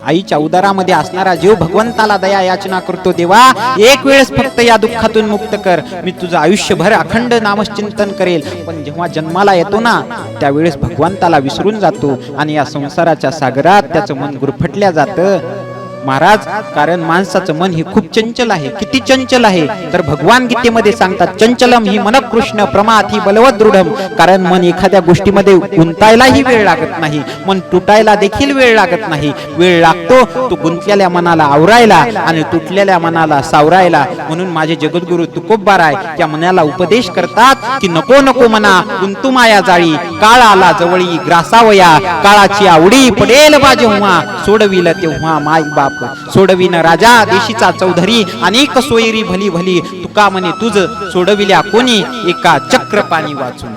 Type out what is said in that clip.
आईच्या उदरामध्ये असणारा जीव भगवंताला दया याचना करतो, देवा एक वेळेस फक्त या दुःखातून मुक्त कर, मी तुझं आयुष्यभर अखंड नामचिंतन करेल. पण जेव्हा जन्माला येतो ना त्यावेळेस भगवंताला विसरून जातो आणि या संसाराच्या सागरात त्याचं मन गुरफटल्या जातं महाराज. कारण माणसाचं मन हे खूप चंचल आहे. किती चंचल आहे तर भगवान गीतेमध्ये सांगतात, चंचलम ही मन कृष्ण प्रमाथी बलवत दृढम. कारण मन एखाद्या गोष्टीमध्ये गुंतायलाही वेळ लागत नाही, मन तुटायला देखील वेळ लागत नाही. वेळ लागतो तो गुंतलेल्या मनाला आवरायला आणि तुटलेल्या मनाला सावरायला. म्हणून माझे जगद्गुरु तुकोबाराय त्या मनाला उपदेश करतात की नको नको मना गुंतू माया जाळी, काळ आला जवळी ग्रासावया, काळाची आवडी पडेल बा जेव्हा, सोडविल तेव्हा माय बाप सोडविन राजा देशीचा चौधरी, अनेक सोयरी भली भली, तुका म्हणे तुझ सोडविल्या कोणी एका चक्रपाणी वाचून.